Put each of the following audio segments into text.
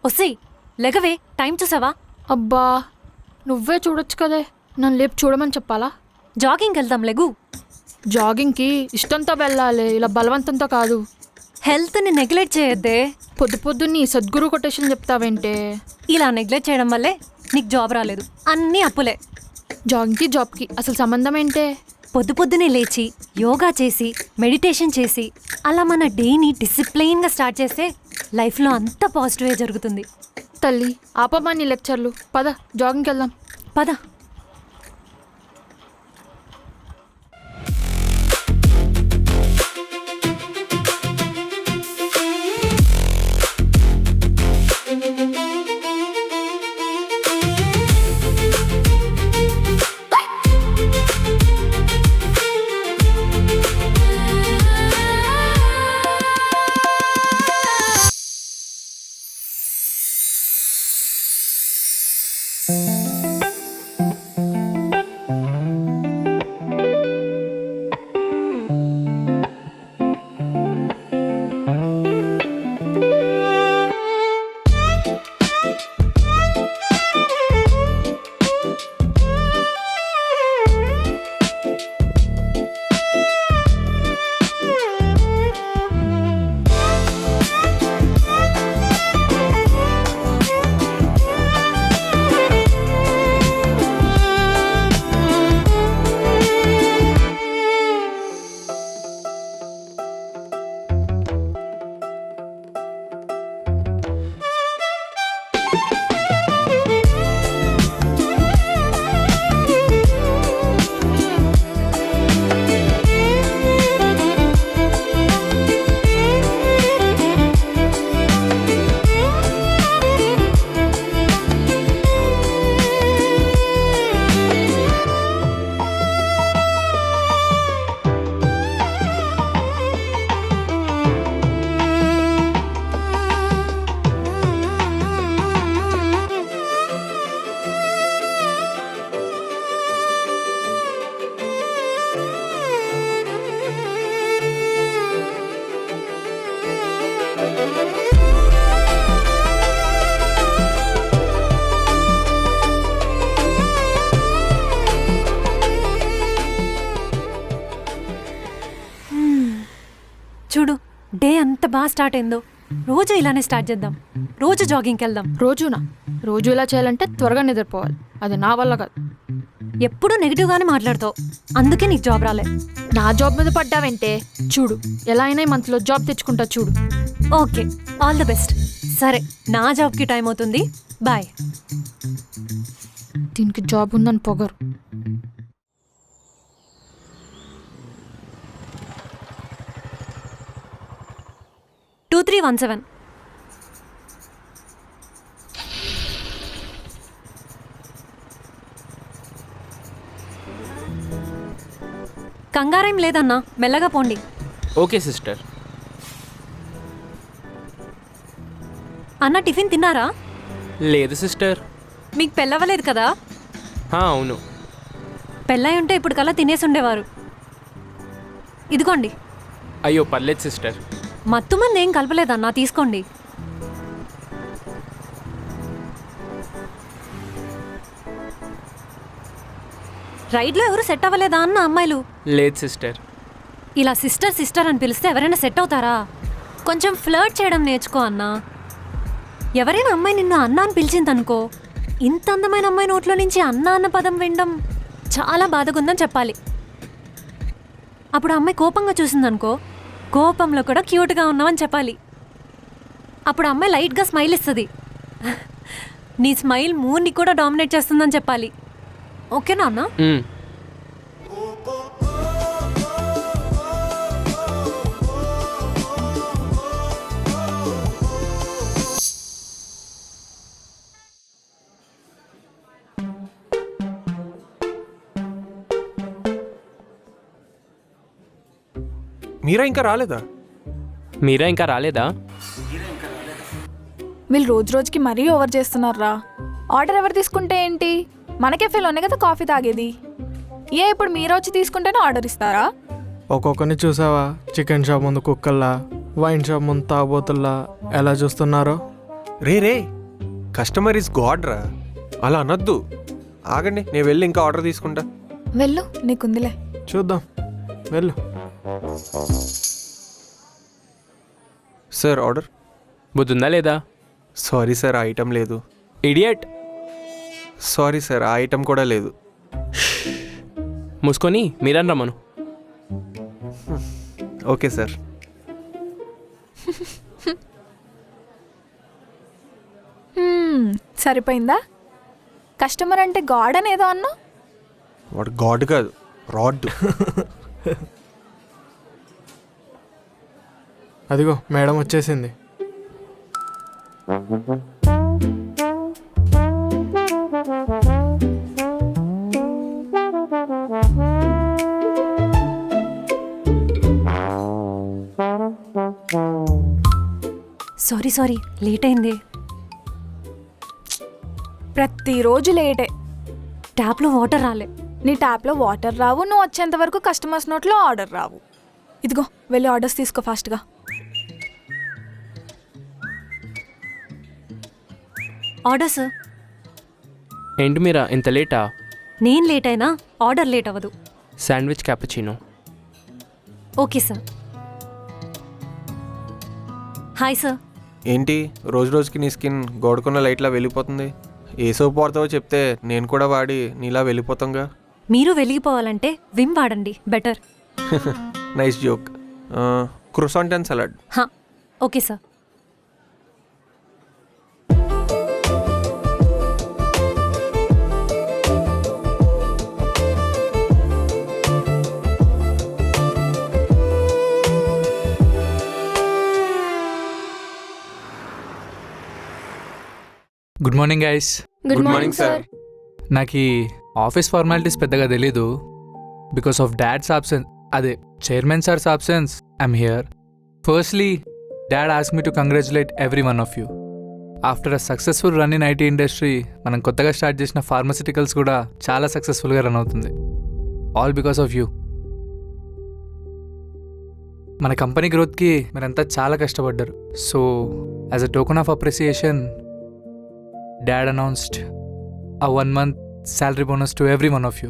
ఒసేయ్ లెగవే, టైం చూసావా? అబ్బా నువ్వే చూడొచ్చు కదే, నన్ను లేపు చూడమని చెప్పాలా? జాగింగ్కి వెళ్దాం, లెగు. జాగింగ్కి ఇష్టంతో వెళ్ళాలి, ఇలా బలవంతంతో కాదు. హెల్త్ని నెగ్లెక్ట్ చేయొద్దే. పొద్దు పొద్దున్నీ సద్గురు కొటేషన్ చెప్తావేంటే? ఇలా నెగ్లెక్ట్ చేయడం వల్లే నీకు జాబ్ రాలేదు, అన్నీ అప్పులే. జాగింగ్కి జాబ్కి అసలు సంబంధం ఏంటే? పొద్దు పొద్దునే లేచి యోగా చేసి మెడిటేషన్ చేసి అలా మన డేని డిసిప్లైన్గా స్టార్ట్ చేస్తే లైఫ్లో అంత పాజిటివే జరుగుతుంది. తల్లి ఆపమ్మా నీ లెక్చర్లు, పద జాగింగ్కి వెళ్దాం. పద. చూడు, డే అంత బాగా స్టార్ట్ అయిందో. రోజు ఇలానే స్టార్ట్ చేద్దాం, రోజు జాగింగ్కి వెళ్దాం. రోజునా? రోజు ఇలా చేయాలంటే త్వరగా నిద్రపోవాలి, అది నా వల్ల కాదు. ఎప్పుడూ నెగిటివ్గానే మాట్లాడతావు, అందుకే నీకు జాబ్ రాలే. నా జాబ్ మీద పడ్డావంటే చూడు, ఎలా అయినా ఈ మంత్లో జాబ్ తెచ్చుకుంటా చూడు. Okay, all the best. సరే, నా జాబ్కి టైం అవుతుంది, బాయ్. దీనికి జాబ్ ఉందని పొగరు. టూ 317. కంగారేం లేదన్నా, మెల్లగా పోండి. Okay sister. అన్న టిఫిన్ తిన్నారా? లేదు సిస్టర్. మీకు పెళ్ళవ్వలేదు కదా? అవును. పెళ్ళై ఉంటే ఇప్పుడు కల్లా తినేసి ఉండేవారు. ఇదిగోండి. అయ్యో పర్లేదు సిస్టర్. మత్తు మంది ఏం కలపలేదన్నా, తీసుకోండి. రైడ్లో ఎవరు సెట్ అవ్వలేదా అన్న అమ్మాయిలు? లేదు సిస్టర్. ఇలా సిస్టర్ సిస్టర్ అని పిలిస్తే ఎవరైనా సెట్ అవుతారా? కొంచెం ఫ్లర్ట్ చేయడం నేర్చుకో అన్నా. ఎవరైనా అమ్మాయి నిన్ను అన్న అని పిలిచిందనుకో, ఇంత అందమైన అమ్మాయి నోట్లో నుంచి అన్న అన్న పదం వినడం చాలా బాధగుందని చెప్పాలి. అప్పుడు అమ్మాయి కోపంగా చూసిందనుకో, కోపంలో కూడా క్యూట్గా ఉన్నావని చెప్పాలి. అప్పుడు అమ్మాయి లైట్గా స్మైల్ ఇస్తుంది, నీ స్మైల్ మూడ్ని కూడా డామినేట్ చేస్తుందని చెప్పాలి. ఓకేనా అన్న? మీరా ఇంకా రాలేదా? మీరా ఇంకా రాలేదా? వీళ్ళు రోజు రోజుకి మరీ ఓవర్ చేస్తున్నారా. ఆర్డర్ ఎవరు తీసుకుంటే ఏంటి, మన కెఫేలోనే కదా కాఫీ తాగేది. ఇప్పుడు మీరు వచ్చి తీసుకుంటేనే ఆర్డర్ ఇస్తారా? ఒక్కొక్కరిని చూసావా, చికెన్ షాప్ ముందు కుక్కల్లా, వైన్ షాప్ ముందు తాగబోతుల్లా ఎలా చూస్తున్నారో. రే కస్టమర్ ఇస్ గాడ్ రా, అలా అనొద్దు. ఆగండి, నేను వెళ్ళి ఇంకా ఆర్డర్ తీసుకుంటా. వెళ్ళు. నీకుందిలే. చూద్దాం, వెళ్ళు. Sir order. బుద్ధుందా లేదా? సారీ సార్, ఆ ఐటమ్ లేదు. ఇడియట్. సారీ సార్, ఆ ఐటమ్ కూడా లేదు. మూసుకొని మీరని రమ్మను. Okay sir. సరిపోయిందా? కస్టమర్ అంటే గాడ్ అని ఏదో అన్నా. వాడు గాడ్ కాదు, రాడ్. అదిగో మేడం వచ్చేసింది. సారీ లేట్ అయింది. ప్రతిరోజు లేటే. ట్యాప్లో వాటర్ రాలే. నీ ట్యాప్లో వాటర్ రావు, నువ్వు వచ్చేంత వరకు కస్టమర్స్ నోట్లో ఆర్డర్ రావు. ఇదిగో వెళ్ళి ఆర్డర్స్ తీసుకో ఫాస్ట్గా. Order sir. ఏంటి మీరా ఇంత లేటా? నేను లేట్ అయినా ఆర్డర్ లేట్ అవ్వదు. Sandwich cappuccino. Okay sir. Hi sir. ఏంటి రోజు రోజుకి నీ స్కిన్ గోడకున్న లైట్లా వెళ్ళిపోతుంది? ఏ సోప్ వాడతావో చెప్తే నేను కూడా వాడి నీలా వెళ్ళిపోతాంగా. మీరు వెలిగిపోవాలంటే విమ్ వాడండి, better. Nice joke. Croissant and salad. హా, okay sir. Good morning guys. Good morning sir. నాకు ఈ ఆఫీస్ ఫార్మాలిటీస్ పెద్దగా తెలీదు. బికాస్ ఆఫ్ డాడ్స్ ఆబ్సెన్స్, అదే chairman sir's absence, I'm here. Firstly dad ask me to congratulate every one of you. After a successful run in IT industry, మనం కొత్తగా start చేసిన pharmaceuticals కూడా చాలా సక్సెస్ఫుల్గా రన్ అవుతుంది. All because of you. మన company గ్రోత్కి మీరంతా చాలా కష్టపడ్డారు. So as a token of appreciation, Dad announced a 1-month salary bonus to every one of you.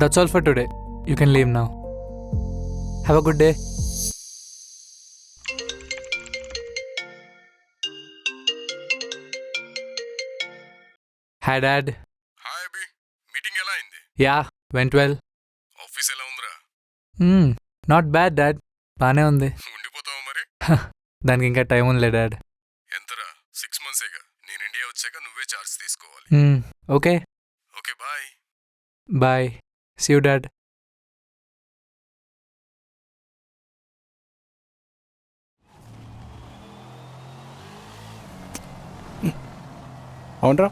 That's all for today. You can leave now. Have a good day. Hi Dad. Hi Abhi, meeting ఎలా అయింది? Yeah, went well. Office ఎలా ఉందిరా? Not bad Dad. బానే ఉంది. ఉండిపోతావా మరి? దానికి ఇంకా time ఉందిలే డాడ్. ఎంతరా? 6 monthsేగా. నేను ఇండియా వచ్చాక నువ్వే చార్జ్ తీసుకోవాలి. Okay okay bye. Bye. See you dad. అవునరా,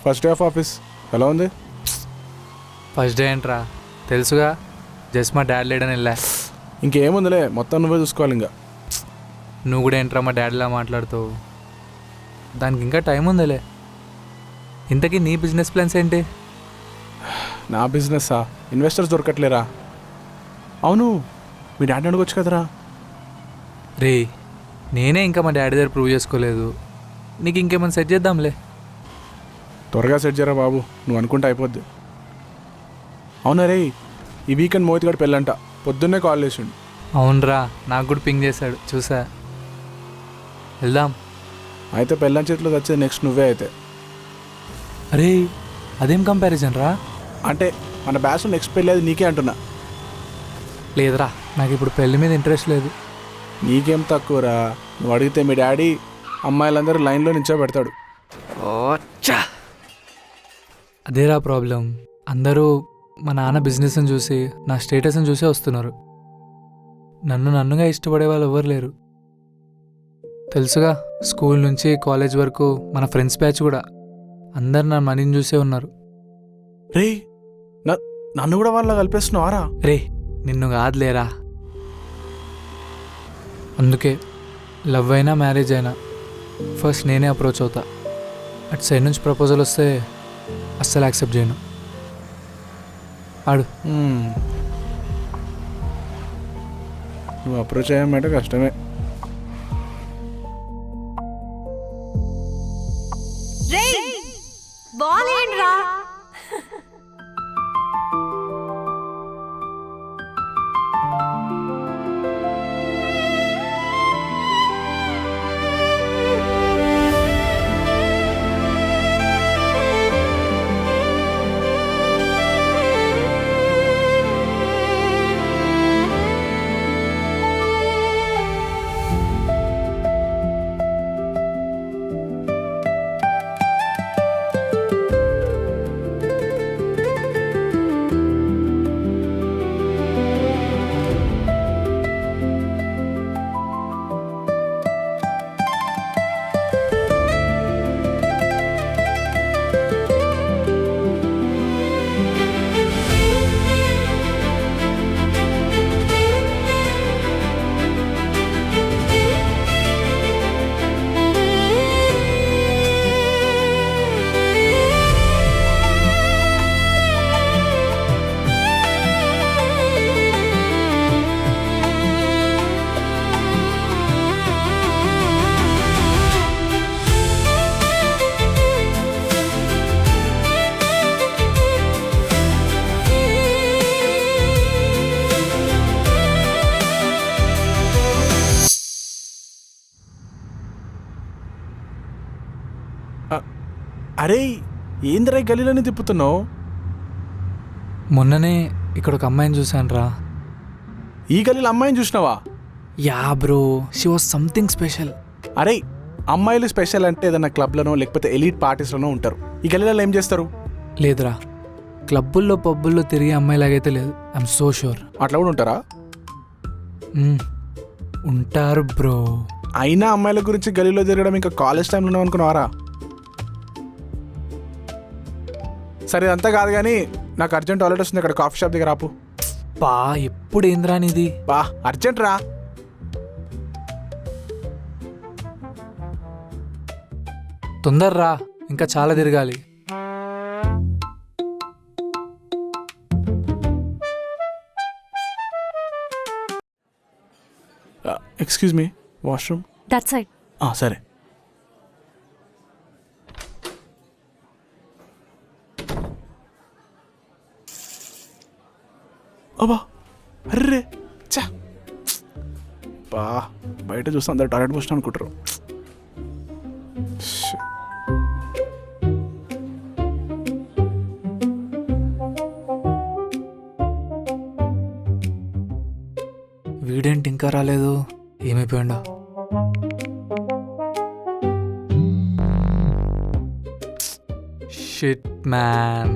ఫస్ట్ డే ఆఫ్ ఆఫీస్ ఎలా ఉంది? ఫస్ట్ డే ఏంట్రా, తెలుసుగా, జస్ట్ మా డాడ్ లేడని వెళ్ళా. ఇంకేముందిలే, మొత్తం నువ్వే చూసుకోవాలి. ఇంకా నువ్వు కూడా ఏంట్రా మా డాడీలా మాట్లాడుతావు? దానికి ఇంకా టైం ఉందిలే. ఇంతకీ నీ బిజినెస్ ప్లాన్స్ ఏంటి? నా బిజినెస్సా? ఇన్వెస్టర్స్ దొరకట్లేరా. అవును, మీ డాడీ అడగొచ్చు కదరా. రే, నేనే ఇంకా మా డాడీ దగ్గర ప్రూవ్ చేసుకోలేదు. నీకు ఇంకేమైనా సెట్ చేద్దాంలే. త్వరగా సెట్ చేయరా బాబు, నువ్వు అనుకుంటే అయిపోద్ది. అవునా రే, ఈ వీకెండ్ మోహిత్ గడి పెళ్ళంట, పొద్దున్నే కాల్ చేసిండు. అవునరా, నాకు కూడా పింగ్ చేశాడు, చూసా. వెళ్దాం. అయితే పెళ్ళని చేతిలో వచ్చేది నెక్స్ట్ నువ్వే అయితే. అరే, అదేం కంపారిజన్ రా? అంటే మన బ్యాచ్ నెక్స్ట్ పెళ్ళి అది నీకే అంటున్నా. లేదురా, నాకు ఇప్పుడు పెళ్లి మీద ఇంట్రెస్ట్ లేదు. నీకేం తక్కువరా, నువ్వు అడిగితే మీ డాడీ అమ్మాయిలందరూ లైన్లో నించోబెడతాడు. అదేరా ప్రాబ్లం. అందరూ మా నాన్న బిజినెస్ని చూసి, నా స్టేటస్ని చూసే వస్తున్నారు. నన్నుగా ఇష్టపడే వాళ్ళు ఎవరు లేరు. తెలుసుగా, స్కూల్ నుంచి కాలేజ్ వరకు మన ఫ్రెండ్స్ బ్యాచ్ కూడా అందరు నా మనీని చూసే ఉన్నారు. రే, నన్ను కూడా వాళ్ళ కలిపేస్తున్నావారా? రే, నిన్ను కాదులేరా. అందుకే లవ్ అయినా మ్యారేజ్ అయినా ఫస్ట్ నేనే అప్రోచ్ అవుతా. అటు సైడ్ నుంచి ప్రపోజల్ వస్తే అస్సలు యాక్సెప్ట్ చేయను. ఆడు. నువ్వు అప్రోచ్ అయ్యామంటే కష్టమే. బాల్ ఏంట్రా? అరే ఏందిరా ఈ గలీలని తిప్పుతున్నావు? మొన్ననే ఇక్కడ ఒక అమ్మాయిని చూశాను రా. ఈ గలీలో అమ్మాయిని చూసినావా? Yeah bro, she was something special. అరే అమ్మాయిలు స్పెషల్ అంటే ఏదైనా క్లబ్లోనో లేకపోతే ఎలీట్ పార్టీస్లోనో ఉంటారు. ఈ గలీలలో ఏం చేస్తారు? లేదురా, క్లబ్బుల్లో పబ్బుల్లో తిరిగే అమ్మాయిలాగైతే లేదు. I'm so sure. అట్లా కూడా ఉంటారా? ఉంటారు బ్రో. అయినా అమ్మాయిల గురించి గలీలో తిరగడం ఇంకా కాలేజ్ టైంలో ఉన్నాం అనుకున్నావారా? సరే అంతా కాదు కానీ నాకు అర్జెంట్ టాయిలెట్ వస్తుంది, ఇక్కడ కాఫీ షాప్ దగ్గర ఆపు. బా ఎప్పుడు ఏంద్రా నీది? బా అర్జెంట్ రా. తొందర్రా, ఇంకా చాలా తిరగాలి. Excuse me, washroom. That side. సరే. అబ్బా అర్రే చా బా బయట చూస్తే అందరు టాయిలెట్ పోస్ట్ అనుకుంటారు. వీడేంటి ఇంకా రాలేదు? ఏమైపోయిండా? Shit man.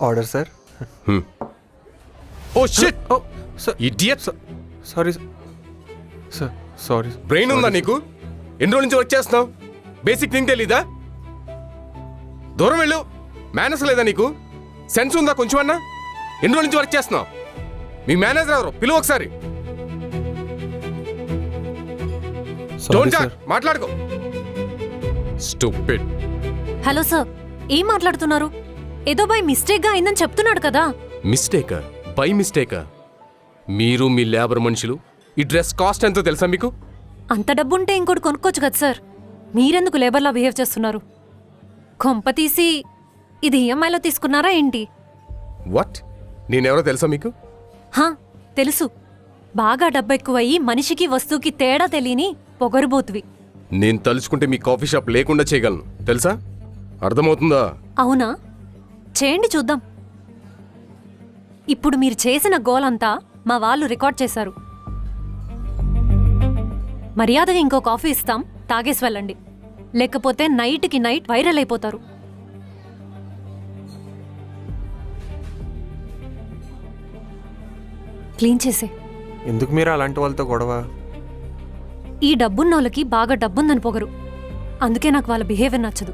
Order sir. Oh shit, oh sir, idiot. Sorry sir, sorry. Brain ఉందా నీకు? ఎన్ని రోజుల నుంచి వర్క్ చేస్తున్నావు? బేసిక్ థింగ్ తెలీదా? దూరం వెళ్ళు. మేనర్స్ లేదా నీకు? సెన్స్ ఉందా కొంచెం అన్నా? ఎన్ని రోజుల నుంచి వర్క్ చేస్తున్నావు? మీ మేనేజర్ ఎవరు? పిలువు ఒకసారి. డోంట్ టాక్, మాట్లాడుకో. స్టూపిడ్. హలో సార్, ఏం మాట్లాడుతున్నారు? ఏదో బై మిస్టేక్గా అయిందని చెప్తున్నాడు కదా. మిస్టేకా? బై మిస్టేకా? మీరు మీ లేబర్ మనుషులు ఈ డ్రెస్ కాస్ట్ ఎంతో తెలుసా మీకు? అంత డబ్బుంటే ఇంకోటి కొనుక్కోవచ్చు కదా సార్. మీరెందుకు లేబర్లా బిహేవ్ చేస్తున్నారు? కొంప తీసి ఇది ఈఎంఐలో తీసుకున్నారా ఏంటి? వాట్? నేనెవరో తెలుసా మీకు? హా, తెలుసు. బాగా డబ్బు ఎక్కువయ్యి మనిషికి వస్తువుకి తేడా తెలియని పొగరుబోతువి. నేను తలుచుకుంటే మీ కాఫీ షాప్ లేకుండా చేయగలను తెలుసా? అర్థమవుతుందా? అవునా? చేయండి చూద్దాం. ఇప్పుడు మీరు చేసిన గోలంతా మా వాళ్ళు రికార్డ్ చేశారు. మర్యాదగా ఇంకో కాఫీ ఇస్తాం, తాగేసి వెళ్ళండి. లేకపోతే నైట్కి నైట్ వైరల్ అయిపోతారు. క్లీన్ చేసే. ఎందుకు మీరు అలాంటి వాళ్ళతో గొడవ? ఈ డబ్బున్నోళ్ళకి బాగా డబ్బుందని పొగరు, అందుకే నాకు వాళ్ళ బిహేవియర్ నచ్చదు.